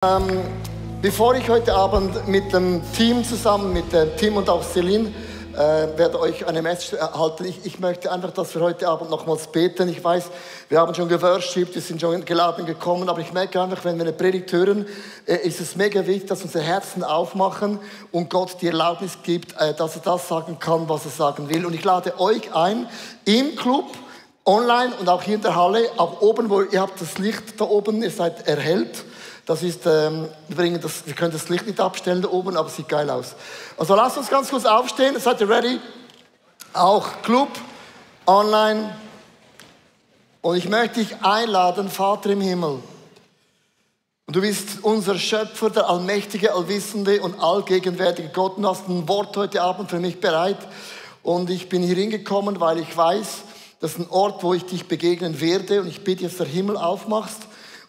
Ähm, Bevor ich heute Abend mit dem Team zusammen, mit Tim und auch Celine, werde euch eine Message erhalten. Ich möchte einfach, dass wir heute Abend nochmals beten. Ich weiß, wir haben schon geworshipped, wir sind schon geladen gekommen, aber ich merke einfach, wenn wir eine Predigt hören, ist es mega wichtig, dass unsere Herzen aufmachen und Gott die Erlaubnis gibt, dass er das sagen kann, was er sagen will. Und ich lade euch ein, im Club, online und auch hier in der Halle, auch oben, wo ihr habt das Licht da oben, ihr seid erhellt. Das ist, wir können das Licht nicht abstellen da oben, aber es sieht geil aus. Also lasst uns ganz kurz aufstehen. Seid ihr ready? Auch Club, online. Und ich möchte dich einladen, Vater im Himmel. Und du bist unser Schöpfer, der allmächtige, allwissende und allgegenwärtige Gott. Und hast ein Wort heute Abend für mich bereit. Und ich bin hier hingekommen, weil ich weiß, das ist ein Ort, wo ich dich begegnen werde. Und ich bitte, dass der Himmel aufmachst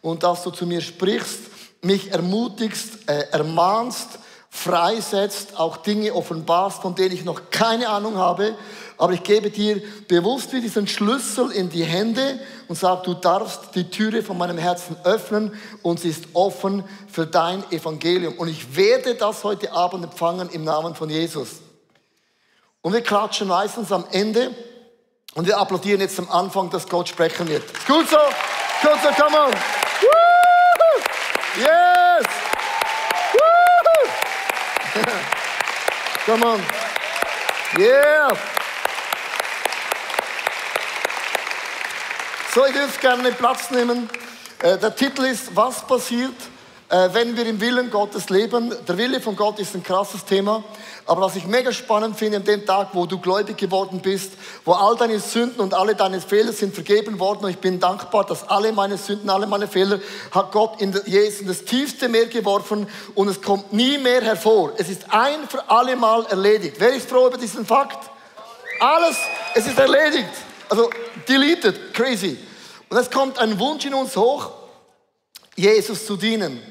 und dass du zu mir sprichst, mich ermutigst, ermahnst, freisetzt, auch Dinge offenbarst, von denen ich noch keine Ahnung habe. Aber ich gebe dir bewusst wie diesen Schlüssel in die Hände und sage, du darfst die Türe von meinem Herzen öffnen und sie ist offen für dein Evangelium. Und ich werde das heute Abend empfangen im Namen von Jesus. Und wir klatschen meistens am Ende und wir applaudieren jetzt am Anfang, dass Gott sprechen wird. Gut so, come on. Yes! Woo! Come on. Yeah! So, ich dürfte gerne Platz nehmen. Der Titel ist, was passiert, wenn wir im Willen Gottes leben? Der Wille von Gott ist ein krasses Thema. Aber was ich mega spannend finde, an dem Tag, wo du gläubig geworden bist, wo all deine Sünden und alle deine Fehler sind vergeben worden, und ich bin dankbar, dass alle meine Sünden, alle meine Fehler, hat Gott in Jesus in das tiefste Meer geworfen und es kommt nie mehr hervor. Es ist ein für alle Mal erledigt. Wer ist froh über diesen Fakt? Alles, es ist erledigt. Also, deleted, crazy. Und es kommt ein Wunsch in uns hoch, Jesus zu dienen.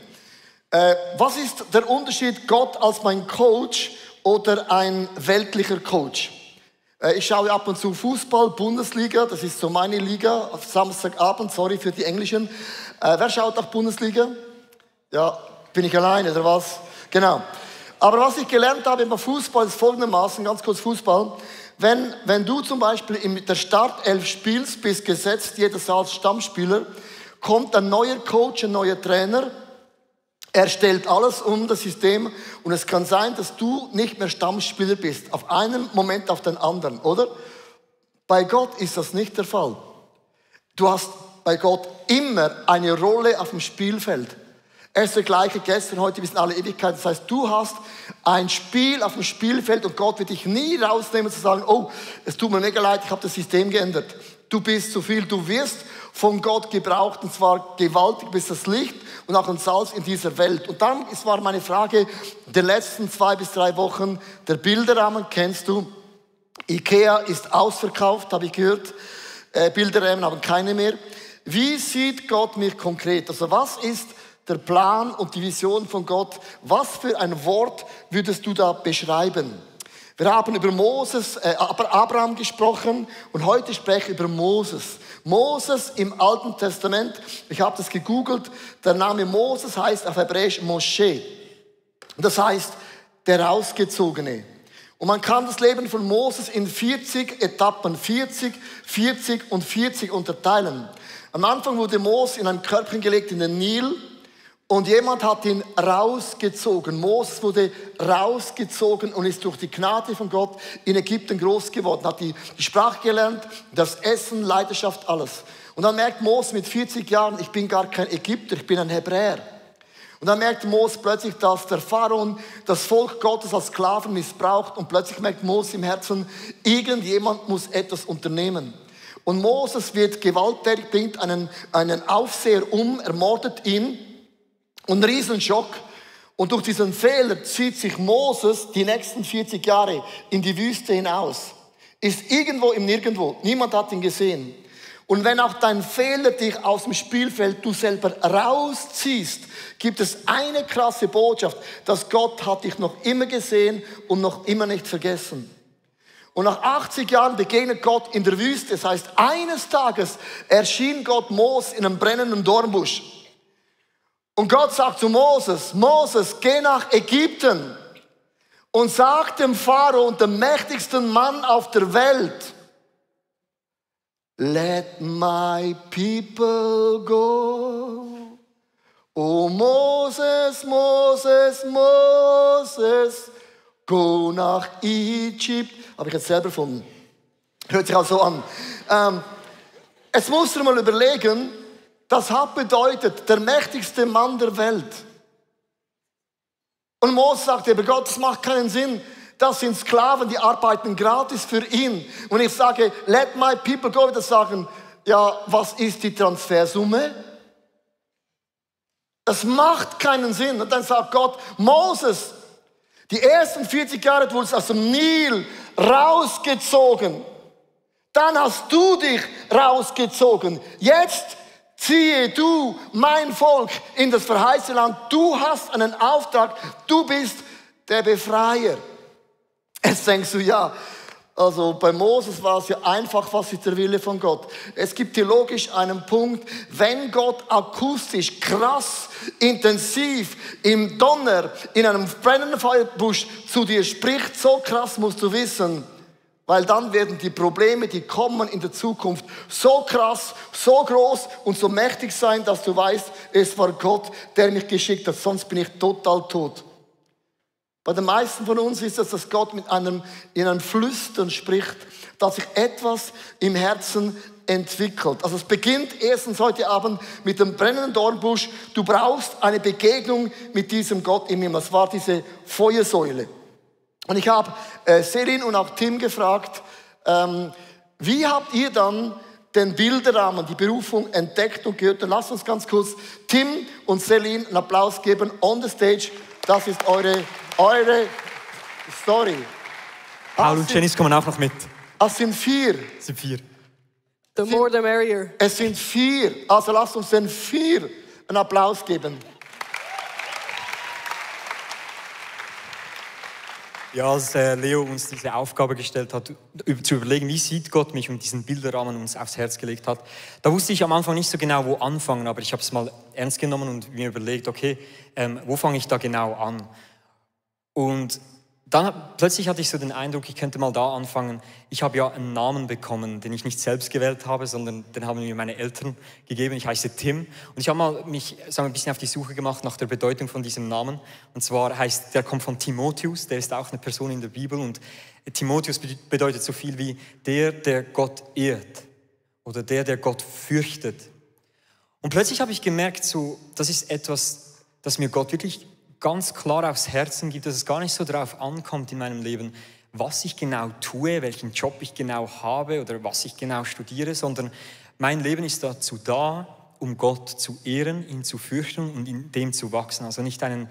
Was ist der Unterschied, Gott als mein Coach oder ein weltlicher Coach? Ich schaue ab und zu Fußball, Bundesliga, das ist so meine Liga, auf Samstagabend, sorry für die Englischen. Wer schaut auch Bundesliga? Ja, bin ich alleine oder was? Genau. Aber was ich gelernt habe beim Fußball ist folgendermaßen, ganz kurz Fußball. Wenn du zum Beispiel in der Startelf spielst, bist gesetzt, jeder als Stammspieler, kommt ein neuer Coach, ein neuer Trainer. Er stellt alles um, das System, und es kann sein, dass du nicht mehr Stammspieler bist, auf einen Moment auf den anderen, oder? Bei Gott ist das nicht der Fall. Du hast bei Gott immer eine Rolle auf dem Spielfeld. Er ist der gleiche gestern, heute bis in alle Ewigkeit. Das heißt, du hast ein Spiel auf dem Spielfeld und Gott wird dich nie rausnehmen zu sagen, oh, es tut mir mega leid, ich habe das System geändert. Du bist zu viel, du wirst von Gott gebraucht, und zwar gewaltig, bist das Licht und auch ein Salz in dieser Welt. Und dann war meine Frage der letzten 2 bis 3 Wochen, der Bilderrahmen kennst du. Ikea ist ausverkauft, habe ich gehört. Bilderrahmen haben keine mehr. Wie sieht Gott mich konkret? Also was ist der Plan und die Vision von Gott? Was für ein Wort würdest du da beschreiben? Wir haben über Abraham gesprochen und heute spreche ich über Moses. Moses im Alten Testament, ich habe das gegoogelt, der Name Moses heißt auf Hebräisch Moshe. Das heißt, der Ausgezogene. Und man kann das Leben von Moses in 40 Etappen, 40, 40 und 40 unterteilen. Am Anfang wurde Mose in ein Körbchen gelegt in den Nil. Und jemand hat ihn rausgezogen. Moses wurde rausgezogen und ist durch die Gnade von Gott in Ägypten groß geworden. Hat die Sprache gelernt, das Essen, Leidenschaft, alles. Und dann merkt Mose mit 40 Jahren, ich bin gar kein Ägypter, ich bin ein Hebräer. Und dann merkt Mose plötzlich, dass der Pharaon das Volk Gottes als Sklaven missbraucht. Und plötzlich merkt Mose im Herzen, irgendjemand muss etwas unternehmen. Und Moses wird gewalttätig, bringt einen Aufseher um, ermordet ihn. Und ein Riesenschock. Und durch diesen Fehler zieht sich Moses die nächsten 40 Jahre in die Wüste hinaus. Ist irgendwo im Nirgendwo. Niemand hat ihn gesehen. Und wenn auch dein Fehler dich aus dem Spielfeld du selber rausziehst, gibt es eine krasse Botschaft, dass Gott hat dich noch immer gesehen und noch immer nicht vergessen. Und nach 80 Jahren begegnet Gott in der Wüste. Das heißt, eines Tages erschien Gott Mose in einem brennenden Dornbusch. Und Gott sagt zu Moses, Moses, geh nach Ägypten und sag dem Pharao und dem mächtigsten Mann auf der Welt, let my people go. Oh Moses, Moses, Moses, go nach Egypt. Habe ich jetzt selber gefunden. Hört sich auch so an. Jetzt musst du mal überlegen, das hat bedeutet, der mächtigste Mann der Welt. Und Moses sagt eben, Gott, das macht keinen Sinn. Das sind Sklaven, die arbeiten gratis für ihn. Und ich sage, let my people go, das sagen, ja, was ist die Transfersumme? Das macht keinen Sinn. Und dann sagt Gott, Moses, die ersten 40 Jahre wurdest du aus dem Nil rausgezogen. Dann hast du dich rausgezogen. Jetzt ziehe du mein Volk in das verheißene Land. Du hast einen Auftrag. Du bist der Befreier. Jetzt denkst du, ja, also bei Moses war es ja einfach, was ist der Wille von Gott. Es gibt theologisch einen Punkt, wenn Gott akustisch, krass, intensiv, im Donner, in einem brennenden Feuerbusch zu dir spricht, so krass musst du wissen, weil dann werden die Probleme, die kommen in der Zukunft, so krass, so groß und so mächtig sein, dass du weißt, es war Gott, der mich geschickt hat, sonst bin ich total tot. Bei den meisten von uns ist es, dass Gott in einem Flüstern spricht, dass sich etwas im Herzen entwickelt. Also es beginnt erstens heute Abend mit dem brennenden Dornbusch. Du brauchst eine Begegnung mit diesem Gott im Himmel. Das war diese Feuersäule. Und ich habe Selin und auch Tim gefragt, wie habt ihr dann den Bilderrahmen, die Berufung entdeckt und gehört? Dann lasst uns ganz kurz Tim und Selin einen Applaus geben on the stage. Das ist eure Story. Paul und Janice kommen auch noch mit. Es sind 4. Es sind 4. The more the merrier. Es sind 4. Also lasst uns den 4 einen Applaus geben. Ja, als Leo uns diese Aufgabe gestellt hat, zu überlegen, wie sieht Gott mich und diesen Bilderrahmen uns aufs Herz gelegt hat, da wusste ich am Anfang nicht so genau, wo anfangen, aber ich habe es mal ernst genommen und mir überlegt, okay, wo fange ich da genau an? Und dann plötzlich hatte ich so den Eindruck, ich könnte mal da anfangen. Ich habe ja einen Namen bekommen, den ich nicht selbst gewählt habe, sondern den haben mir meine Eltern gegeben. Ich heiße Tim und ich habe mal mich ein bisschen auf die Suche gemacht nach der Bedeutung von diesem Namen. Und zwar der kommt von Timotheus, der ist auch eine Person in der Bibel und Timotheus bedeutet so viel wie der Gott ehrt oder der Gott fürchtet. Und plötzlich habe ich gemerkt, das ist etwas, das mir Gott wirklich ganz klar aufs Herzen gibt, dass es gar nicht so darauf ankommt in meinem Leben, was ich genau tue, welchen Job ich genau habe oder was ich genau studiere, sondern mein Leben ist dazu da, um Gott zu ehren, ihn zu fürchten und in dem zu wachsen. Also nicht einen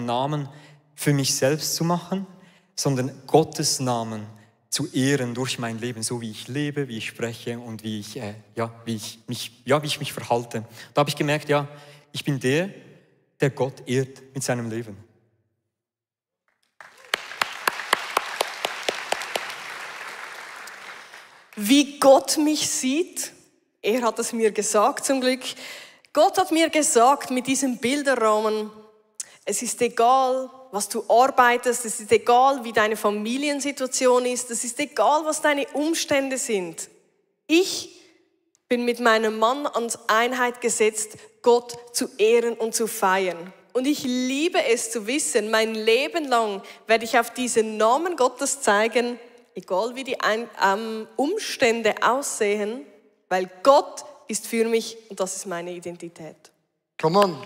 Namen für mich selbst zu machen, sondern Gottes Namen zu ehren durch mein Leben, so wie ich lebe, wie ich spreche und wie ich mich verhalte. Da habe ich gemerkt, ja, ich bin der Gott ehrt mit seinem Leben. Wie Gott mich sieht, er hat es mir gesagt zum Glück. Gott hat mir gesagt mit diesem Bilderrahmen, es ist egal, was du arbeitest, es ist egal, wie deine Familiensituation ist, es ist egal, was deine Umstände sind. Ich bin mit meinem Mann ans Einheit gesetzt, Gott zu ehren und zu feiern. Und ich liebe es zu wissen, mein Leben lang werde ich auf diesen Namen Gottes zeigen, egal wie die Umstände aussehen, weil Gott ist für mich und das ist meine Identität. Come on.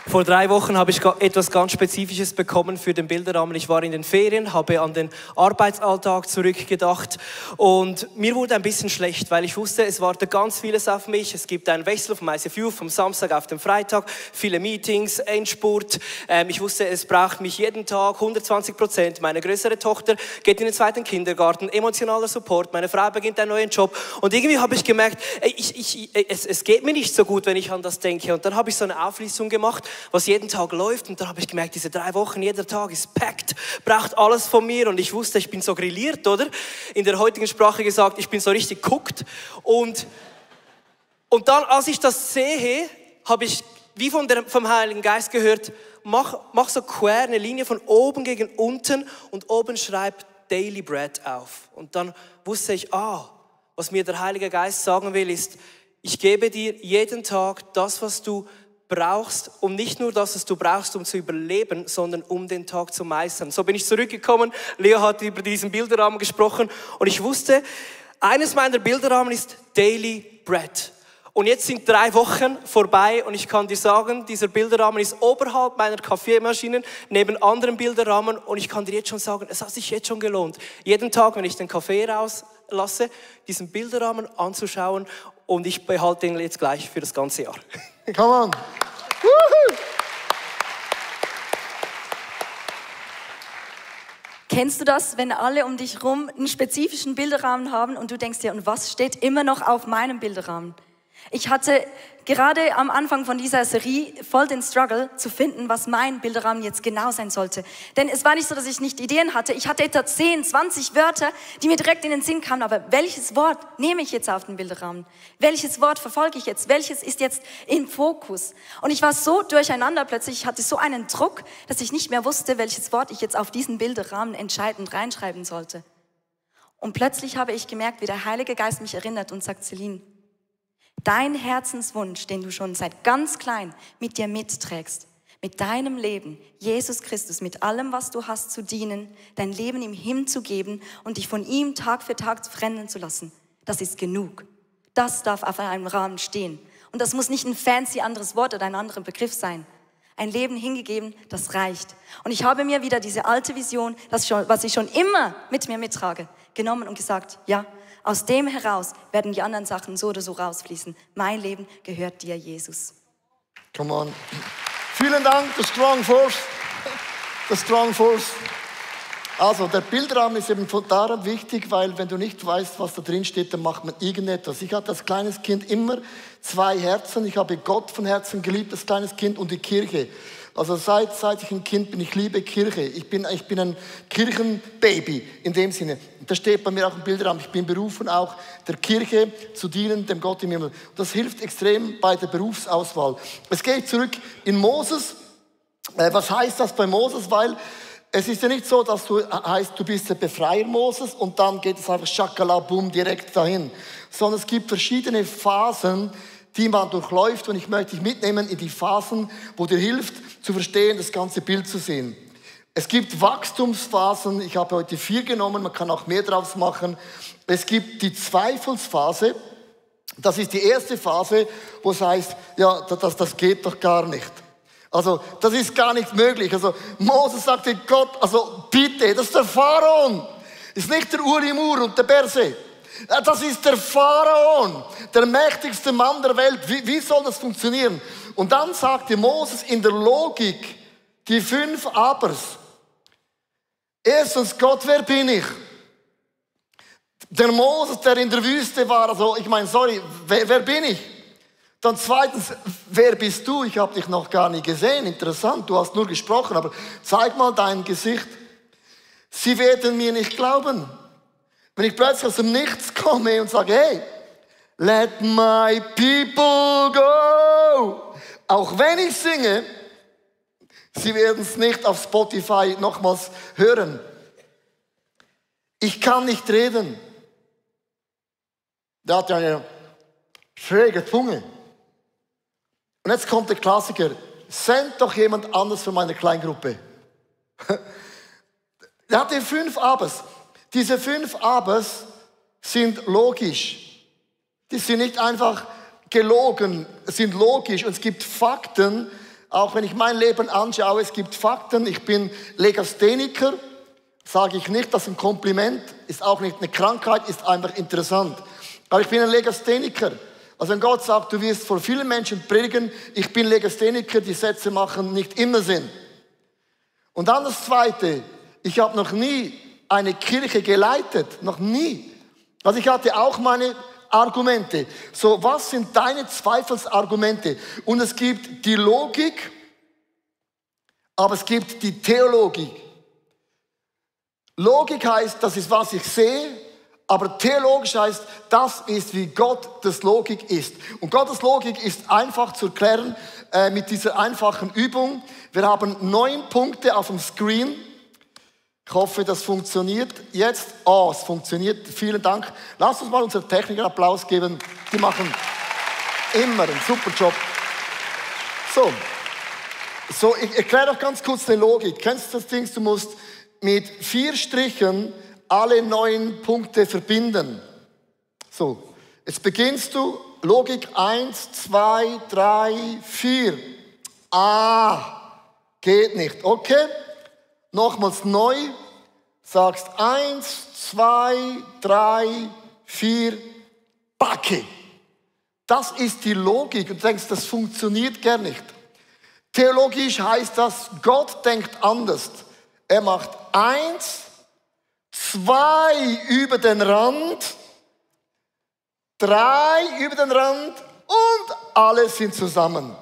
Vor 3 Wochen habe ich etwas ganz Spezifisches bekommen für den Bilderrahmen. Ich war in den Ferien, habe an den Arbeitsalltag zurückgedacht und mir wurde ein bisschen schlecht, weil ich wusste, es wartet ganz vieles auf mich. Es gibt einen Wechsel vom ICF vom Samstag auf den Freitag, viele Meetings, Endspurt. Ich wusste, es braucht mich jeden Tag 120%. Meine größere Tochter geht in den 2. Kindergarten, emotionaler Support, meine Frau beginnt einen neuen Job und irgendwie habe ich gemerkt, es geht mir nicht so gut, wenn ich an das denke. Und dann habe ich so eine Auflistung gemacht, was jeden Tag läuft und dann habe ich gemerkt, diese 3 Wochen, jeder Tag ist packed, braucht alles von mir und ich wusste, ich bin so grilliert, oder? In der heutigen Sprache gesagt, ich bin so richtig cooked und Und dann, als ich das sehe, habe ich wie vom Heiligen Geist gehört, mach so quer eine Linie von oben gegen unten und oben schreib Daily Bread auf. Und dann wusste ich, was mir der Heilige Geist sagen will, ist, ich gebe dir jeden Tag das, was du brauchst, und nicht nur das, was du brauchst, um zu überleben, sondern um den Tag zu meistern. So bin ich zurückgekommen, Leo hat über diesen Bilderrahmen gesprochen und ich wusste, eines meiner Bilderrahmen ist Daily Bread. Und jetzt sind 3 Wochen vorbei und ich kann dir sagen, dieser Bilderrahmen ist oberhalb meiner Kaffeemaschinen, neben anderen Bilderrahmen, und ich kann dir jetzt schon sagen, es hat sich jetzt schon gelohnt, jeden Tag, wenn ich den Kaffee rauslasse, diesen Bilderrahmen anzuschauen, und ich behalte ihn jetzt gleich für das ganze Jahr. Come on. Woohoo. Kennst du das, wenn alle um dich rum einen spezifischen Bilderrahmen haben und du denkst dir, und was steht immer noch auf meinem Bilderrahmen? Ich hatte gerade am Anfang von dieser Serie voll den Struggle zu finden, was mein Bilderrahmen jetzt genau sein sollte. Denn es war nicht so, dass ich nicht Ideen hatte. Ich hatte etwa 10, 20 Wörter, die mir direkt in den Sinn kamen. Aber welches Wort nehme ich jetzt auf den Bilderrahmen? Welches Wort verfolge ich jetzt? Welches ist jetzt im Fokus? Und ich war so durcheinander plötzlich. Ich hatte so einen Druck, dass ich nicht mehr wusste, welches Wort ich jetzt auf diesen Bilderrahmen entscheidend reinschreiben sollte. Und plötzlich habe ich gemerkt, wie der Heilige Geist mich erinnert und sagt, Celine, dein Herzenswunsch, den du schon seit ganz klein mit dir mitträgst, mit deinem Leben, Jesus Christus, mit allem, was du hast, zu dienen, dein Leben ihm hinzugeben und dich von ihm Tag für Tag verändern zu lassen, das ist genug. Das darf auf einem Rahmen stehen. Und das muss nicht ein fancy anderes Wort oder ein anderer Begriff sein. Ein Leben hingegeben, das reicht. Und ich habe mir wieder diese alte Vision, was ich schon immer mit mir mittrage, genommen und gesagt, ja, aus dem heraus werden die anderen Sachen so oder so rausfließen. Mein Leben gehört dir, Jesus. Come on. Vielen Dank, the Strong Force. The Strong Force. Also, der Bilderrahmen ist eben von daran wichtig, weil wenn du nicht weißt, was da drin steht, dann macht man irgendetwas. Ich hatte als kleines Kind immer 2 Herzen. Ich habe Gott von Herzen geliebt, als kleines Kind, und die Kirche. Also seit ich ein Kind bin, ich liebe Kirche. Ich bin ein Kirchenbaby in dem Sinne. Da steht bei mir auch ein Bilderrahmen. Ich bin berufen, auch der Kirche zu dienen, dem Gott im Himmel. Das hilft extrem bei der Berufsauswahl. Es geht zurück in Moses. Was heißt das bei Moses? Weil es ist ja nicht so, dass du bist der Befreier Moses und dann geht es einfach schakalabum direkt dahin. Sondern es gibt verschiedene Phasen, die man durchläuft, und ich möchte dich mitnehmen in die Phasen, wo dir hilft, zu verstehen, das ganze Bild zu sehen. Es gibt Wachstumsphasen, ich habe heute 4 genommen, man kann auch mehr draus machen. Es gibt die Zweifelsphase, das ist die erste Phase, wo es heißt, ja, das geht doch gar nicht. Also, das ist gar nicht möglich. Also, Moses sagte Gott, also bitte, das ist der Pharaon, ist nicht der Urim-Ur und der Berse. Das ist der Pharaon, der mächtigste Mann der Welt. Wie soll das funktionieren? Und dann sagte Moses in der Logik die 5 Abers. Erstens, Gott, wer bin ich? Der Moses, der in der Wüste war, also ich meine, sorry, wer bin ich? Dann zweitens, wer bist du? Ich habe dich noch gar nie gesehen. Interessant, du hast nur gesprochen, aber zeig mal dein Gesicht. Sie werden mir nicht glauben. Wenn ich plötzlich aus dem Nichts komme und sage, hey, let my people go. Auch wenn ich singe, sie werden es nicht auf Spotify nochmals hören. Ich kann nicht reden. Der hat ja eine schräge Zunge. Und jetzt kommt der Klassiker. Send doch jemand anders von meiner Kleingruppe. Der hatte 5 Abers. Diese 5 Abers sind logisch. Die sind nicht einfach gelogen, sind logisch. Und es gibt Fakten, auch wenn ich mein Leben anschaue, es gibt Fakten. Ich bin Legastheniker, sage ich nicht, das ist ein Kompliment, ist auch nicht eine Krankheit, ist einfach interessant. Aber ich bin ein Legastheniker. Also wenn Gott sagt, du wirst vor vielen Menschen predigen, ich bin Legastheniker, die Sätze machen nicht immer Sinn. Und dann das Zweite, ich habe noch nie eine Kirche geleitet, noch nie. Also ich hatte auch meine Argumente. So, was sind deine Zweifelsargumente? Und es gibt die Logik, aber es gibt die Theologik. Logik heißt, das ist, was ich sehe, Aber theologisch heißt, das ist, wie Gottes Logik ist. Und Gottes Logik ist einfach zu erklären mit dieser einfachen Übung. Wir haben 9 Punkte auf dem Screen. Ich hoffe, das funktioniert jetzt. Oh, es funktioniert. Vielen Dank. Lasst uns mal unseren Technikern Applaus geben. Die machen immer einen super Job. So, ich erkläre doch ganz kurz die Logik. Kennst du das Ding? Du musst mit 4 Strichen alle 9 Punkte verbinden. So, jetzt beginnst du. Logik 1, 2, 3, 4. Geht nicht. Okay? Nochmals neu. Sagst 1, 2, 3, 4. Backe. Das ist die Logik. Und du denkst, das funktioniert gar nicht. Theologisch heißt das, Gott denkt anders. Er macht 1, 2 über den Rand, 3 über den Rand und alle sind zusammen.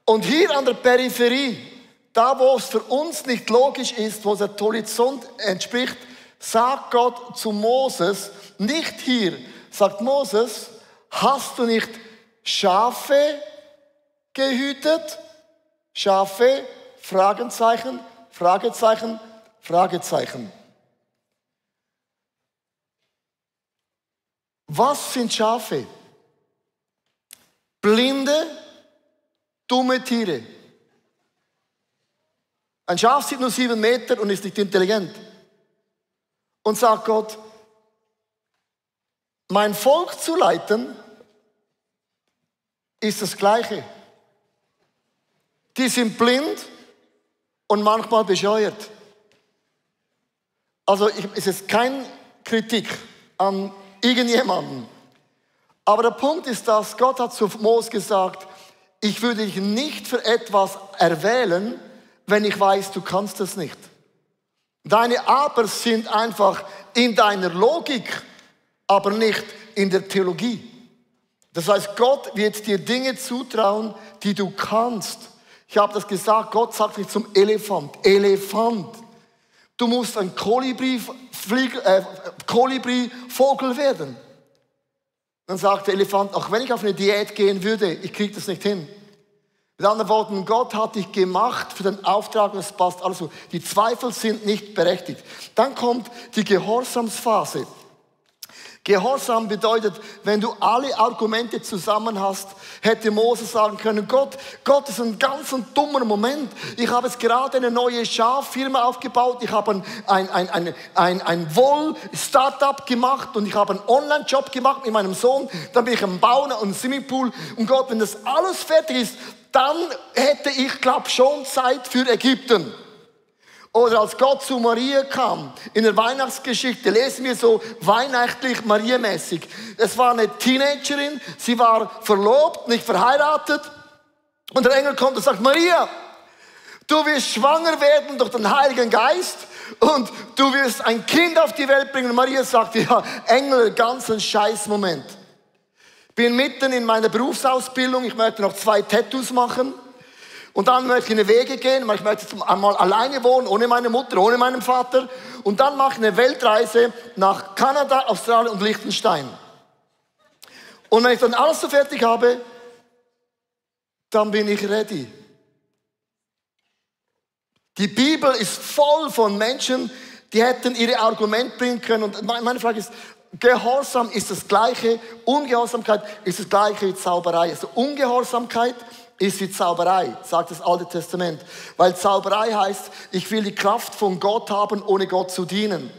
Und hier an der Peripherie, da wo es für uns nicht logisch ist, wo der Horizont entspricht, sagt Gott zu Moses, nicht hier, sagt Moses, hast du nicht Schafe gehütet? Schafe, Fragezeichen, Fragezeichen, Fragezeichen. Was sind Schafe? Blinde, dumme Tiere. Ein Schaf sieht nur 7 Meter und ist nicht intelligent. Und sagt Gott, mein Volk zu leiten, ist das Gleiche. Die sind blind und manchmal bescheuert. Also es ist keine Kritik an irgendjemanden. Aber der Punkt ist, dass Gott hat zu Mose gesagt, ich würde dich nicht für etwas erwählen, wenn ich weiß, du kannst es nicht. Deine Abers sind einfach in deiner Logik, aber nicht in der Theologie. Das heißt, Gott wird dir Dinge zutrauen, die du kannst. Ich habe das gesagt, Gott sagt nicht zum Elefant, Elefant. Du musst ein Kolibri-Vogel werden. Dann sagt der Elefant, auch wenn ich auf eine Diät gehen würde, ich kriege das nicht hin. Mit anderen Worten, Gott hat dich gemacht für den Auftrag und es passt alles so. Die Zweifel sind nicht berechtigt. Dann kommt die Gehorsamsphase. Gehorsam bedeutet, wenn du alle Argumente zusammen hast, hätte Mose sagen können, Gott ist ein ganz dummer Moment. Ich habe jetzt gerade eine neue Schaffirma aufgebaut, ich habe ein Woll-Startup gemacht und ich habe einen Online-Job gemacht mit meinem Sohn, dann bin ich am Bauen und Swimmingpool und Gott, wenn das alles fertig ist, dann hätte ich, glaube schon Zeit für Ägypten. Oder als Gott zu Maria kam, in der Weihnachtsgeschichte, lesen wir so weihnachtlich Mariamäßig. Es war eine Teenagerin, sie war verlobt, nicht verheiratet. Und der Engel kommt und sagt, Maria, du wirst schwanger werden durch den Heiligen Geist und du wirst ein Kind auf die Welt bringen. Und Maria sagt, ja, Engel, ganz ein Scheißmoment. Bin mitten in meiner Berufsausbildung, ich möchte noch 2 Tattoos machen. Und dann möchte ich in die Wege gehen, ich möchte einmal alleine wohnen, ohne meine Mutter, ohne meinen Vater. Und dann mache ich eine Weltreise nach Kanada, Australien und Liechtenstein. Und wenn ich dann alles so fertig habe, dann bin ich ready. Die Bibel ist voll von Menschen, die hätten ihre Argumente bringen können. Und meine Frage ist, Gehorsam ist das Gleiche, Ungehorsamkeit ist das Gleiche wie Zauberei. Also Ungehorsamkeit ist wie Zauberei, sagt das Alte Testament. Weil Zauberei heißt, ich will die Kraft von Gott haben, ohne Gott zu dienen.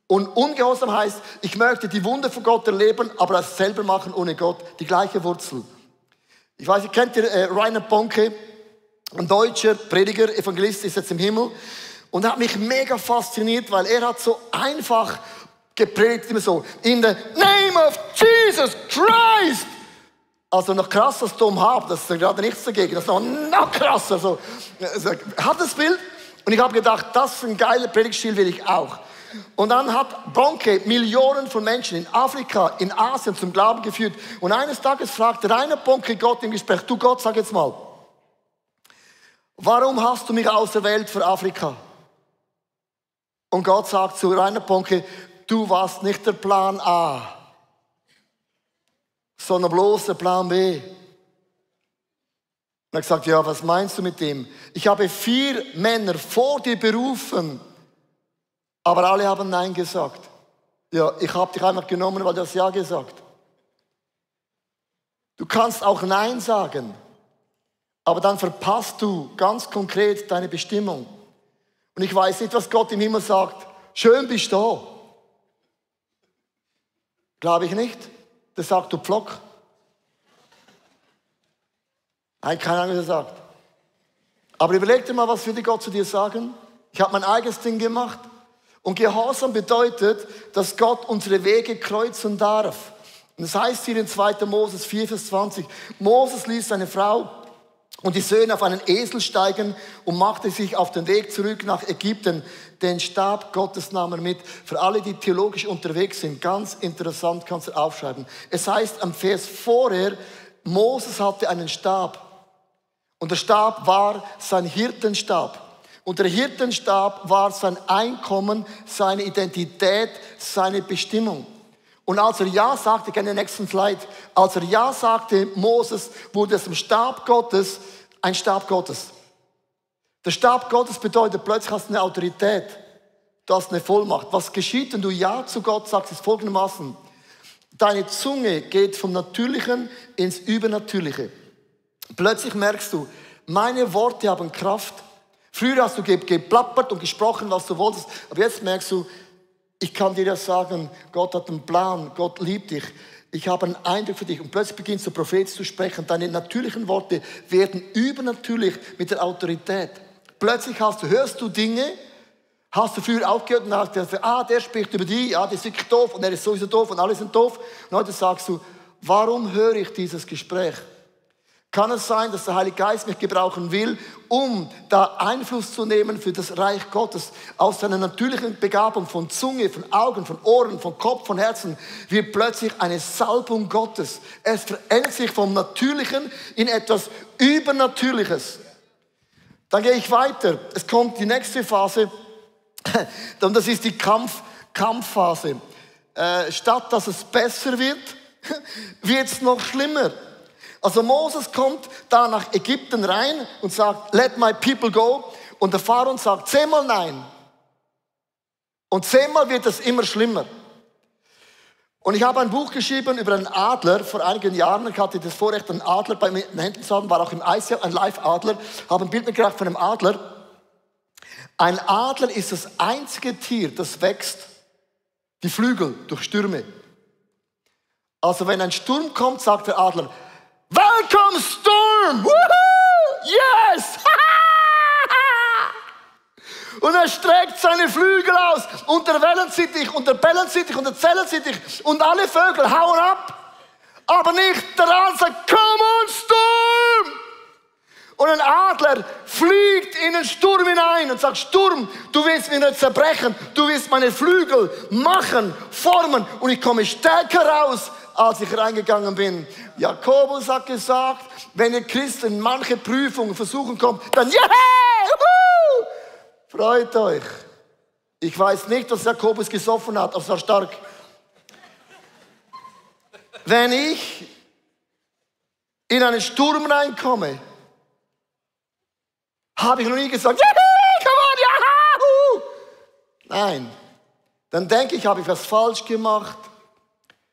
Und Ungehorsam heißt, ich möchte die Wunder von Gott erleben, aber das selber machen ohne Gott. Die gleiche Wurzel. Ich weiß nicht, kennt ihr Reinhard Bonke? Ein deutscher Prediger, Evangelist, ist jetzt im Himmel. Und er hat mich mega fasziniert, weil er hat so einfach gepredigt, immer so, in the name of Jesus Christ. Also noch krass, dass Tom Hab, das ist gerade nichts dagegen, das ist noch krasser. Also, hat das Bild und ich habe gedacht, das ist ein geiler Predigtstil, will ich auch. Und dann hat Bonke Millionen von Menschen in Afrika, in Asien zum Glauben geführt. Und eines Tages fragte Reinhard Bonke Gott im Gespräch, du Gott, sag jetzt mal, warum hast du mich auserwählt für Afrika? Und Gott sagt zu Rainer Bonke, du warst nicht der Plan A, sondern bloß der Plan B. Und er hat gesagt, ja, was meinst du mit dem? Ich habe 4 Männer vor dir berufen, aber alle haben Nein gesagt. Ja, ich habe dich einfach genommen, weil du hast Ja gesagt. Du kannst auch Nein sagen, aber dann verpasst du ganz konkret deine Bestimmung. Und ich weiß nicht, was Gott im Himmel sagt. Schön bist du da. Glaube ich nicht. Der sagt, du Pflock. Nein, keine Ahnung, was er sagt. Aber überleg dir mal, was würde Gott zu dir sagen? Ich habe mein eigenes Ding gemacht. Und Gehorsam bedeutet, dass Gott unsere Wege kreuzen darf. Und das heißt hier in 2. Moses 4, Vers 20, Moses ließ seine Frau und die Söhne auf einen Esel steigen und machte sich auf den Weg zurück nach Ägypten. Den Stab Gottes nahm er mit. Für alle, die theologisch unterwegs sind, ganz interessant, kannst du aufschreiben. Es heißt am Vers vorher, Moses hatte einen Stab. Und der Stab war sein Hirtenstab. Und der Hirtenstab war sein Einkommen, seine Identität, seine Bestimmung. Und als er Ja sagte, gerne den nächsten Slide, als er Ja sagte, Moses, wurde es im Stab Gottes ein Stab Gottes. Der Stab Gottes bedeutet, plötzlich hast du eine Autorität, du hast eine Vollmacht. Was geschieht, wenn du Ja zu Gott sagst, ist folgendermaßen. Deine Zunge geht vom Natürlichen ins Übernatürliche. Plötzlich merkst du, meine Worte haben Kraft. Früher hast du geplappert und gesprochen, was du wolltest, aber jetzt merkst du, ich kann dir das sagen, Gott hat einen Plan, Gott liebt dich. Ich habe einen Eindruck für dich. Und plötzlich beginnst du prophetisch zu sprechen. Deine natürlichen Worte werden übernatürlich mit der Autorität. Plötzlich hörst du Dinge, hast du früher auch gehört und hast gesagt, der spricht über die, ja, der ist wirklich doof und er ist sowieso doof und alle sind doof. Und heute sagst du, warum höre ich dieses Gespräch? Kann es sein, dass der Heilige Geist mich gebrauchen will, um da Einfluss zu nehmen für das Reich Gottes? Aus seiner natürlichen Begabung von Zunge, von Augen, von Ohren, von Kopf, von Herzen wird plötzlich eine Salbung Gottes. Es verändert sich vom Natürlichen in etwas Übernatürliches. Dann gehe ich weiter. Es kommt die nächste Phase. Und das ist die Kampfphase. Statt dass es besser wird, wird es noch schlimmer. Also Moses kommt da nach Ägypten rein und sagt, let my people go. Und der Pharao sagt 10-mal nein. Und 10-mal wird es immer schlimmer. Und ich habe ein Buch geschrieben über einen Adler vor einigen Jahren. Ich hatte das Vorrecht, einen Adler bei mir in den Händen zu haben, war auch im ICF, ein Live-Adler. Habe ein Bild mitgebracht von einem Adler. Ein Adler ist das einzige Tier, das wächst, die Flügel durch Stürme. Also wenn ein Sturm kommt, sagt der Adler, Welcome Storm! Woohoo! Yes! Und er streckt seine Flügel aus und der Wellensittich und der Bellensittich und der Zellensittich und alle Vögel hauen ab. Aber nicht der Adler sagt, come on Sturm! Und ein Adler fliegt in den Sturm hinein und sagt, Sturm, du willst mich nicht zerbrechen, du willst meine Flügel machen, formen und ich komme stärker raus, als ich reingegangen bin. Jakobus hat gesagt, wenn ihr Christen in manche Prüfungen, Versuchen kommt, dann yeah! Freut euch. Ich weiß nicht, was Jakobus gesoffen hat, aber es war stark. Wenn ich in einen Sturm reinkomme, habe ich noch nie gesagt, come on, yahoo! Nein. Dann denke ich, habe ich was falsch gemacht,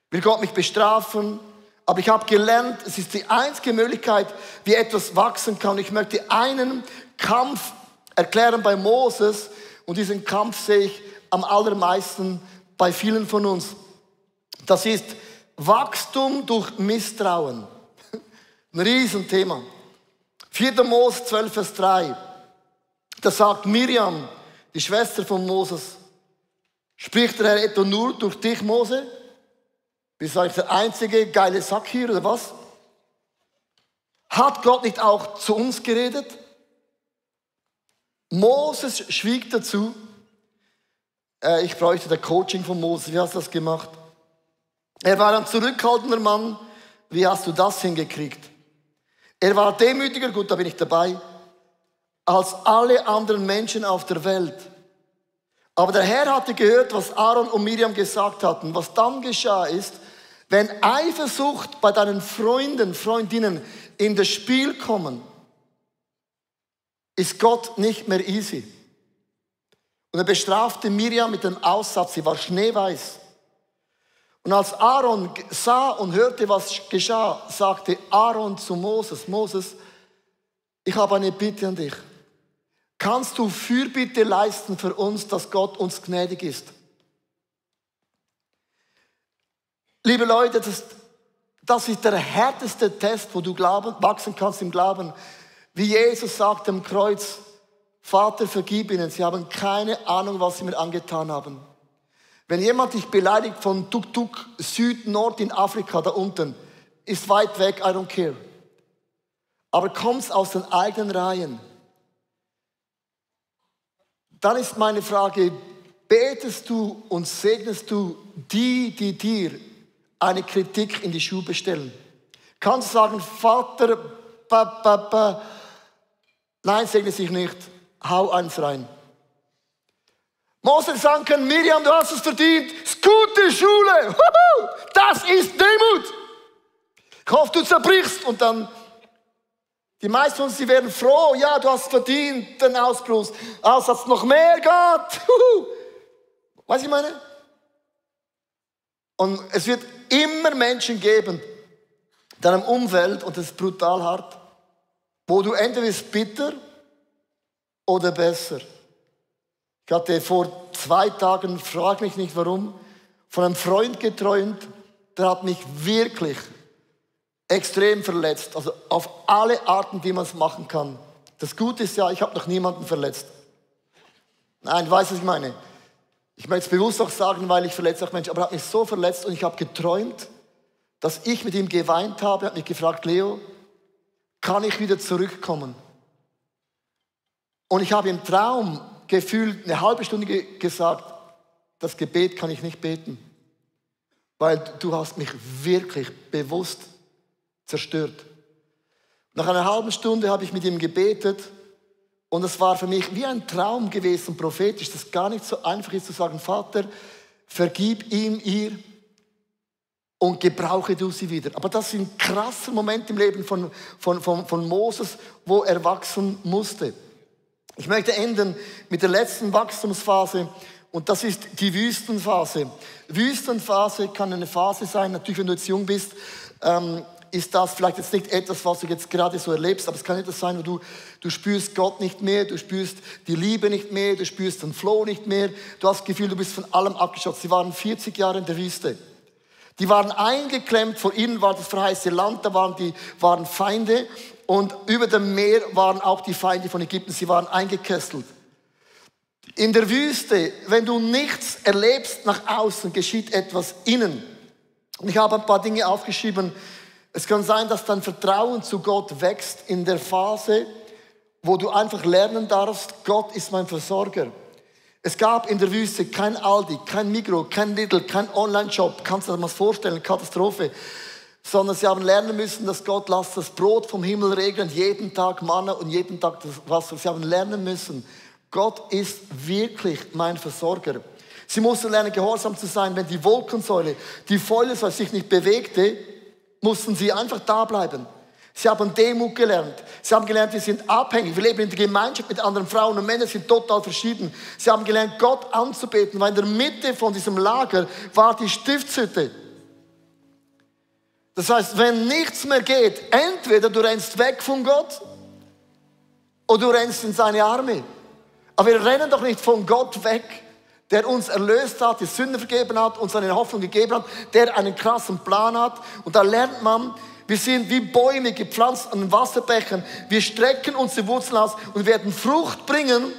will Gott mich bestrafen, aber ich habe gelernt, es ist die einzige Möglichkeit, wie etwas wachsen kann. Ich möchte einen Kampf erklären bei Moses und diesen Kampf sehe ich am allermeisten bei vielen von uns. Das ist Wachstum durch Misstrauen. Ein Riesenthema. 4. Mose 12, Vers 3. Da sagt Miriam, die Schwester von Moses, spricht der Herr etwa nur durch dich, Mose? Bist du eigentlich der einzige geile Sack hier, oder was? Hat Gott nicht auch zu uns geredet? Moses schwieg dazu. Ich bräuchte das Coaching von Moses. Wie hast du das gemacht? Er war ein zurückhaltender Mann. Wie hast du das hingekriegt? Er war demütiger, gut, da bin ich dabei, als alle anderen Menschen auf der Welt. Aber der Herr hatte gehört, was Aaron und Miriam gesagt hatten. Was dann geschah ist, wenn Eifersucht bei deinen Freunden, Freundinnen in das Spiel kommen, ist Gott nicht mehr easy. Und er bestrafte Miriam mit dem Aussatz, sie war schneeweiß. Und als Aaron sah und hörte, was geschah, sagte Aaron zu Moses, Moses, ich habe eine Bitte an dich. Kannst du Fürbitte leisten für uns, dass Gott uns gnädig ist? Liebe Leute, das ist der härteste Test, wo du wachsen kannst im Glauben. Wie Jesus sagt am Kreuz, Vater, vergib ihnen, sie haben keine Ahnung, was sie mir angetan haben. Wenn jemand dich beleidigt von Tuk-Tuk, Süd, Nord in Afrika, da unten, ist weit weg, I don't care. Aber kommst aus den eigenen Reihen, dann ist meine Frage, betest du und segnest du die dir eine Kritik in die Schuhe stellen? Kannst du sagen, Vater, nein, segne sich nicht, hau eins rein. Mose sagen können, Miriam, du hast es verdient, ist gute Schule, das ist Demut. Ich hoffe, du zerbrichst und dann, die meisten von uns, die werden froh, ja, du hast verdient, den Aussatz noch mehr, Gott. Weißt du, ich meine? Und es wird immer Menschen geben, in deinem Umfeld, und das ist brutal hart, wo du entweder bist bitter oder besser. Ich hatte vor 2 Tagen, frag mich nicht warum, von einem Freund geträumt, der hat mich wirklich extrem verletzt. Also auf alle Arten, wie man es machen kann. Das Gute ist ja, ich habe noch niemanden verletzt. Nein, du weißt, was ich meine. Ich möchte es bewusst auch sagen, weil ich verletze auch Menschen, aber er hat mich so verletzt und ich habe geträumt, dass ich mit ihm geweint habe. Er hat mich gefragt, Leo, kann ich wieder zurückkommen? Und ich habe im Traum gefühlt eine halbe Stunde gesagt, das Gebet kann ich nicht beten, weil du hast mich wirklich bewusst zerstört. Nach einer halben Stunde habe ich mit ihm gebetet und es war für mich wie ein Traum gewesen, prophetisch, dass es gar nicht so einfach ist zu sagen, Vater, vergib ihm, ihr und gebrauche du sie wieder. Aber das ist ein krasser Moment im Leben von Moses, wo er wachsen musste. Ich möchte enden mit der letzten Wachstumsphase und das ist die Wüstenphase. Wüstenphase kann eine Phase sein, natürlich wenn du jetzt jung bist, ist das vielleicht jetzt nicht etwas, was du jetzt gerade so erlebst, aber es kann etwas sein, wo du spürst Gott nicht mehr, du spürst die Liebe nicht mehr, du spürst den Flow nicht mehr, du hast das Gefühl, du bist von allem abgeschottet. Sie waren 40 Jahre in der Wüste. Die waren eingeklemmt, vor ihnen war das verheißene Land, da waren Feinde und über dem Meer waren auch die Feinde von Ägypten, sie waren eingekesselt. In der Wüste, wenn du nichts erlebst nach außen, geschieht etwas innen. Und ich habe ein paar Dinge aufgeschrieben. Es kann sein, dass dein Vertrauen zu Gott wächst in der Phase, wo du einfach lernen darfst, Gott ist mein Versorger. Es gab in der Wüste kein Aldi, kein Migro, kein Lidl, kein Online-Shop. Kannst du dir das mal vorstellen? Katastrophe. Sondern sie haben lernen müssen, dass Gott lasst das Brot vom Himmel regnen, jeden Tag Manna und jeden Tag das Wasser. Sie haben lernen müssen, Gott ist wirklich mein Versorger. Sie mussten lernen, gehorsam zu sein, wenn die Wolkensäule, die Fäule sich nicht bewegte, mussten sie einfach da bleiben. Sie haben Demut gelernt. Sie haben gelernt, wir sind abhängig. Wir leben in der Gemeinschaft mit anderen Frauen und Männern, sind total verschieden. Sie haben gelernt, Gott anzubeten, weil in der Mitte von diesem Lager war die Stiftshütte. Das heißt, wenn nichts mehr geht, entweder du rennst weg von Gott oder du rennst in seine Arme. Aber wir rennen doch nicht von Gott weg, der uns erlöst hat, die Sünden vergeben hat, uns eine Hoffnung gegeben hat, der einen krassen Plan hat. Und da lernt man, wir sind wie Bäume gepflanzt an den Wasserbächen. Wir strecken unsere Wurzeln aus und werden Frucht bringen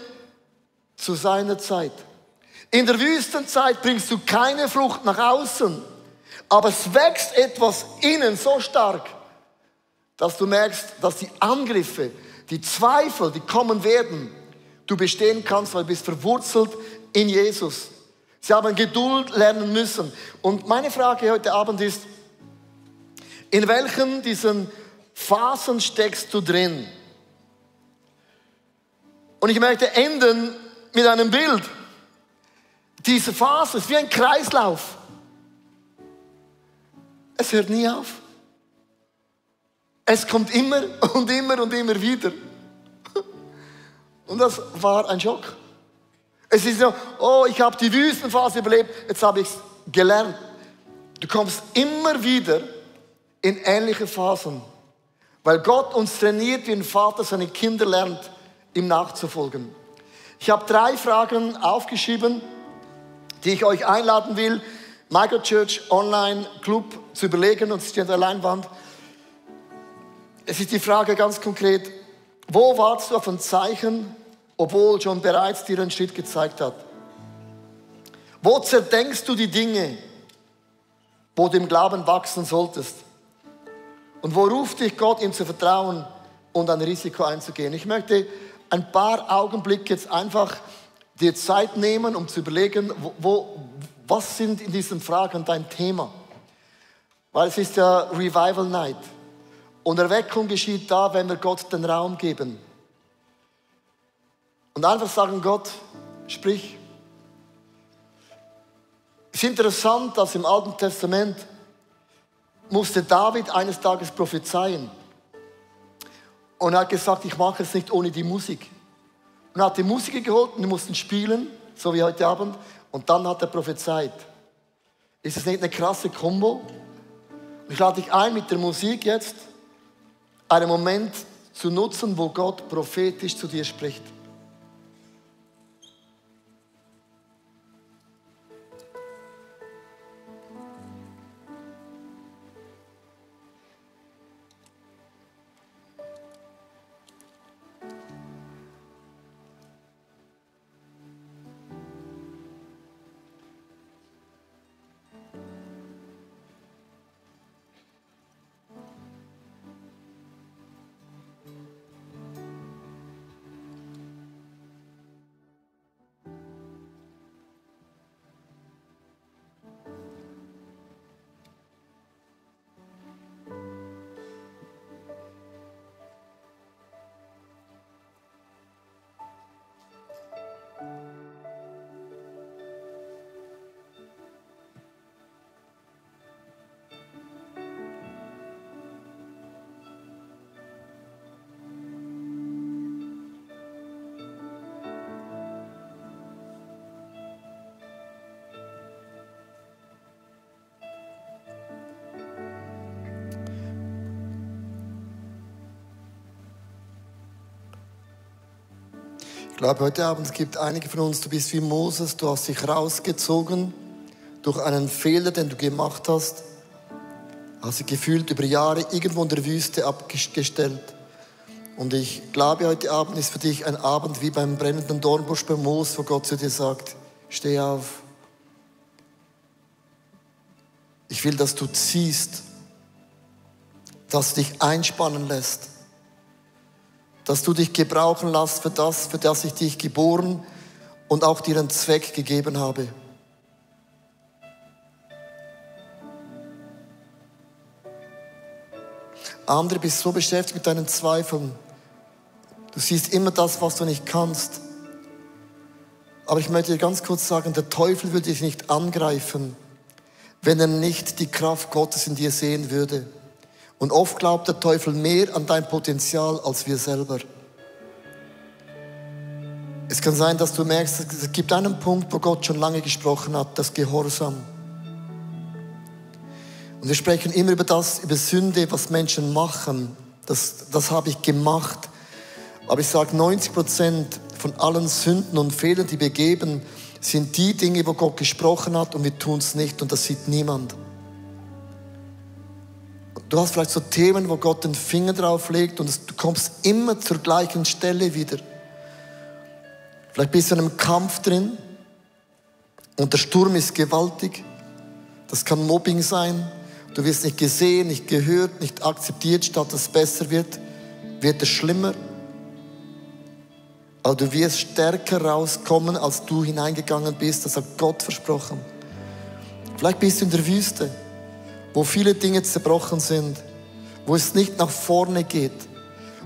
zu seiner Zeit. In der Wüstenzeit bringst du keine Frucht nach außen, aber es wächst etwas innen so stark, dass du merkst, dass die Angriffe, die Zweifel, die kommen werden, du bestehen kannst, weil du bist verwurzelt in Jesus. Sie haben Geduld lernen müssen. Und meine Frage heute Abend ist, in welchen diesen Phasen steckst du drin? Und ich möchte enden mit einem Bild. Diese Phase ist wie ein Kreislauf. Es hört nie auf. Es kommt immer und immer und immer wieder. Und das war ein Schock. Es ist so, oh, ich habe die Wüstenphase überlebt, jetzt habe ich es gelernt. Du kommst immer wieder in ähnliche Phasen, weil Gott uns trainiert, wie ein Vater seine Kinder lernt, ihm nachzufolgen. Ich habe 3 Fragen aufgeschrieben, die ich euch einladen will, Microchurch Online Club zu überlegen, und es steht an der Leinwand. Es ist die Frage ganz konkret, wo wartest du auf ein Zeichen, obwohl schon bereits dir einen Schritt gezeigt hat? Wo zerdenkst du die Dinge, wo du im Glauben wachsen solltest? Und wo ruft dich Gott, ihm zu vertrauen und ein Risiko einzugehen? Ich möchte ein paar Augenblicke jetzt einfach dir Zeit nehmen, um zu überlegen, was sind in diesen Fragen dein Thema? Weil es ist ja Revival Night. Und Erweckung geschieht da, wenn wir Gott den Raum geben. Und einfach sagen, Gott, sprich. Es ist interessant, dass im Alten Testament musste David eines Tages prophezeien. Und er hat gesagt, ich mache es nicht ohne die Musik. Und er hat die Musiker geholt und die mussten spielen, so wie heute Abend. Und dann hat er prophezeit. Ist das nicht eine krasse Kombo? Und ich lade dich ein, mit der Musik jetzt einen Moment zu nutzen, wo Gott prophetisch zu dir spricht. Ich glaube, heute Abend, es gibt einige von uns, du bist wie Moses, du hast dich rausgezogen durch einen Fehler, den du gemacht hast. Hast dich gefühlt über Jahre irgendwo in der Wüste abgestellt. Und ich glaube, heute Abend ist für dich ein Abend wie beim brennenden Dornbusch bei Mose, wo Gott zu dir sagt, steh auf. Ich will, dass du ziehst, dass du dich einspannen lässt. Dass du dich gebrauchen lässt für das ich dich geboren und auch dir einen Zweck gegeben habe. Andere bist so beschäftigt mit deinen Zweifeln. Du siehst immer das, was du nicht kannst. Aber ich möchte dir ganz kurz sagen, der Teufel würde dich nicht angreifen, wenn er nicht die Kraft Gottes in dir sehen würde. Und oft glaubt der Teufel mehr an dein Potenzial als wir selber. Es kann sein, dass du merkst, es gibt einen Punkt, wo Gott schon lange gesprochen hat, das Gehorsam. Und wir sprechen immer über Sünde, was Menschen machen. Das habe ich gemacht. Aber ich sage, 90% von allen Sünden und Fehlern, die wir begehen, sind die Dinge, wo Gott gesprochen hat und wir tun es nicht und das sieht niemand. Du hast vielleicht so Themen, wo Gott den Finger drauf legt und du kommst immer zur gleichen Stelle wieder. Vielleicht bist du in einem Kampf drin und der Sturm ist gewaltig. Das kann Mobbing sein. Du wirst nicht gesehen, nicht gehört, nicht akzeptiert. Statt dass es besser wird, wird es schlimmer. Aber du wirst stärker rauskommen, als du hineingegangen bist. Das hat Gott versprochen. Vielleicht bist du in der Wüste, wo viele Dinge zerbrochen sind, wo es nicht nach vorne geht,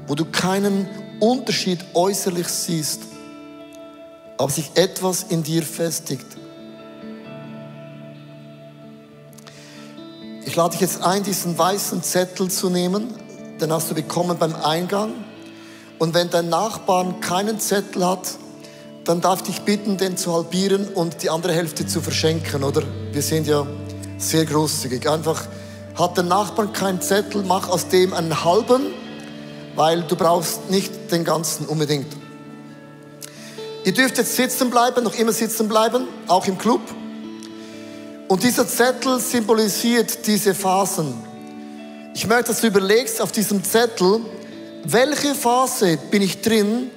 wo du keinen Unterschied äußerlich siehst, aber sich etwas in dir festigt. Ich lade dich jetzt ein, diesen weißen Zettel zu nehmen. Den hast du bekommen beim Eingang. Und wenn dein Nachbar keinen Zettel hat, dann darf ich dich bitten, den zu halbieren und die andere Hälfte zu verschenken, oder? Wir sind ja sehr großzügig. Einfach, hat der Nachbar keinen Zettel, mach aus dem einen halben, weil du brauchst nicht den ganzen unbedingt. Ihr dürft jetzt sitzen bleiben, noch immer sitzen bleiben, auch im Club. Und dieser Zettel symbolisiert diese Phasen. Ich möchte, dass du überlegst auf diesem Zettel, welche Phase bin ich drin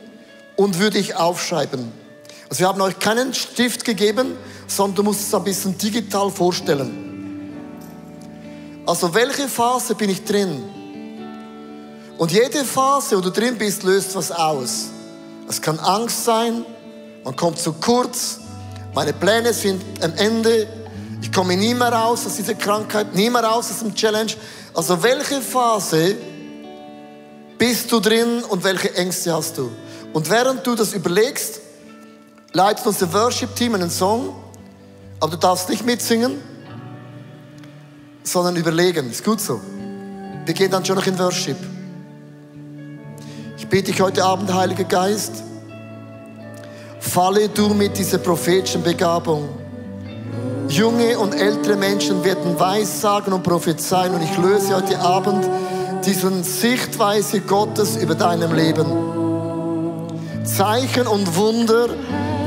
und würde ich aufschreiben. Also wir haben euch keinen Stift gegeben, sondern du musst es ein bisschen digital vorstellen. Also welche Phase bin ich drin? Und jede Phase, wo du drin bist, löst was aus. Es kann Angst sein, man kommt zu kurz, meine Pläne sind am Ende, ich komme nie mehr raus aus dieser Krankheit, nie mehr raus aus dem Challenge. Also welche Phase bist du drin und welche Ängste hast du? Und während du das überlegst, leitet unser Worship-Team einen Song, aber du darfst nicht mitsingen, sondern überlegen. Ist gut so. Wir gehen dann schon noch in Worship. Ich bitte dich heute Abend, Heiliger Geist, falle du mit dieser prophetischen Begabung. Junge und ältere Menschen werden Weissagen und prophezeien und ich löse heute Abend diese Sichtweise Gottes über deinem Leben. Zeichen und Wunder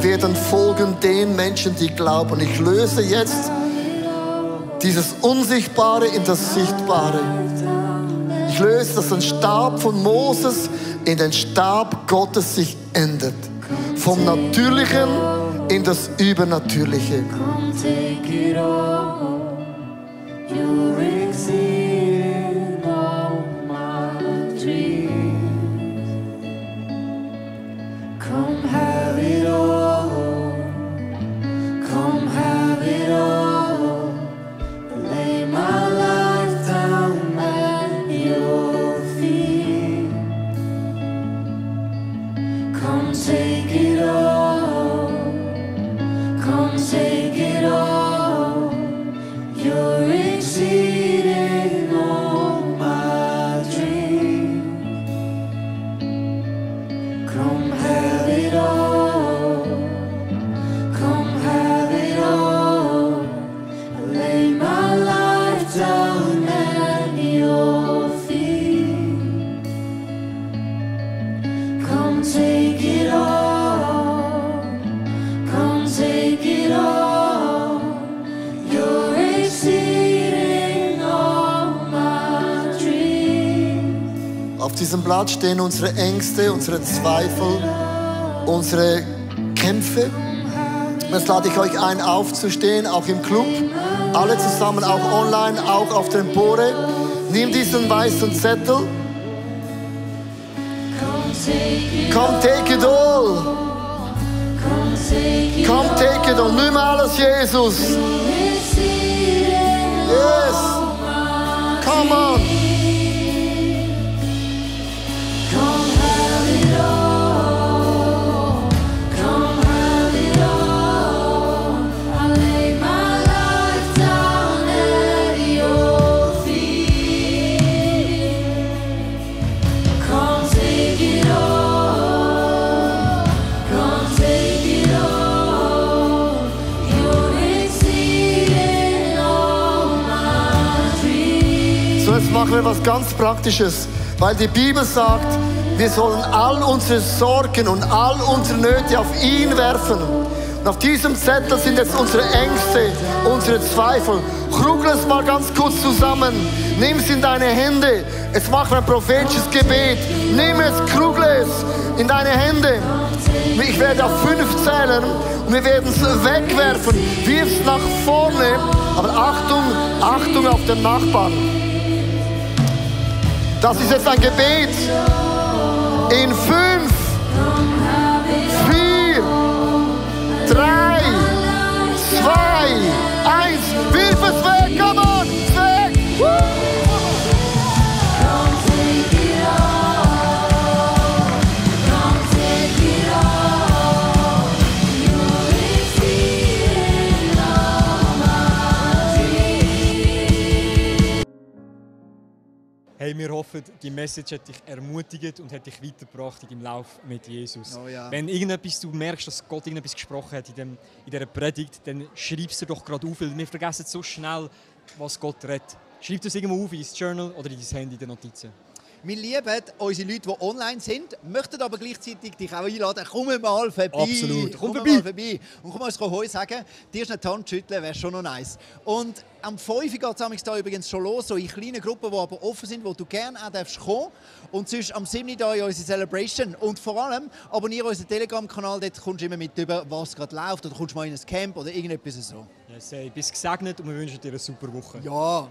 werden folgen den Menschen, die glauben. Ich löse jetzt dieses Unsichtbare in das Sichtbare. Ich löse, dass ein Stab von Moses in den Stab Gottes sich ändert. Vom Natürlichen in das Übernatürliche. Auf diesem Blatt stehen unsere Ängste, unsere Zweifel, unsere Kämpfe. Jetzt lade ich euch ein, aufzustehen, auch im Club. Alle zusammen, auch online, auch auf der Empore. Nimm diesen weißen Zettel. Come take it all. Come take it all. Nimm alles, Jesus. Yes. Come on. Jetzt machen wir was ganz Praktisches, weil die Bibel sagt, wir sollen all unsere Sorgen und all unsere Nöte auf ihn werfen. Und auf diesem Zettel sind jetzt unsere Ängste, unsere Zweifel. Krugel es mal ganz kurz zusammen. Nimm es in deine Hände. Jetzt machen wir ein prophetisches Gebet. Nimm es, krugel es in deine Hände. Ich werde auf 5 zählen und wir werden es wegwerfen. Wirf es nach vorne. Aber Achtung, Achtung auf den Nachbarn. Das ist jetzt ein Gebet. In 5, 4, 3, 2, 1. Wirf es weg, come on, weg. wir hoffen, die Message hat dich ermutigt und hat dich weitergebracht in deinem Lauf mit Jesus. Oh ja. Wenn irgendetwas du merkst, dass Gott irgendetwas gesprochen hat in dieser Predigt, dann schreib es dir doch gerade auf, weil wir vergessen so schnell, was Gott redet. Schreib es irgendwo auf in dein Journal oder in dein Handy in den Notizen. Wir lieben unsere Leute, die online sind, möchten aber gleichzeitig dich auch einladen, komm mal vorbei. Absolut, komm mal vorbei. Und komm uns Heu sagen, dir ist eine Hand schütteln, wäre schon noch nice. Und am 5 Uhr geht es da übrigens schon los, so in kleinen Gruppen, die aber offen sind, wo du gerne auch darfst kommen. Und sonst am 7. Uhr in unsere Celebration. Und vor allem abonniere unseren Telegram-Kanal, dort kommst du immer mit über, was gerade läuft. Oder kommst mal in ein Camp oder irgendetwas so. Yes, hey, bist gesegnet und wir wünschen dir eine super Woche. Ja.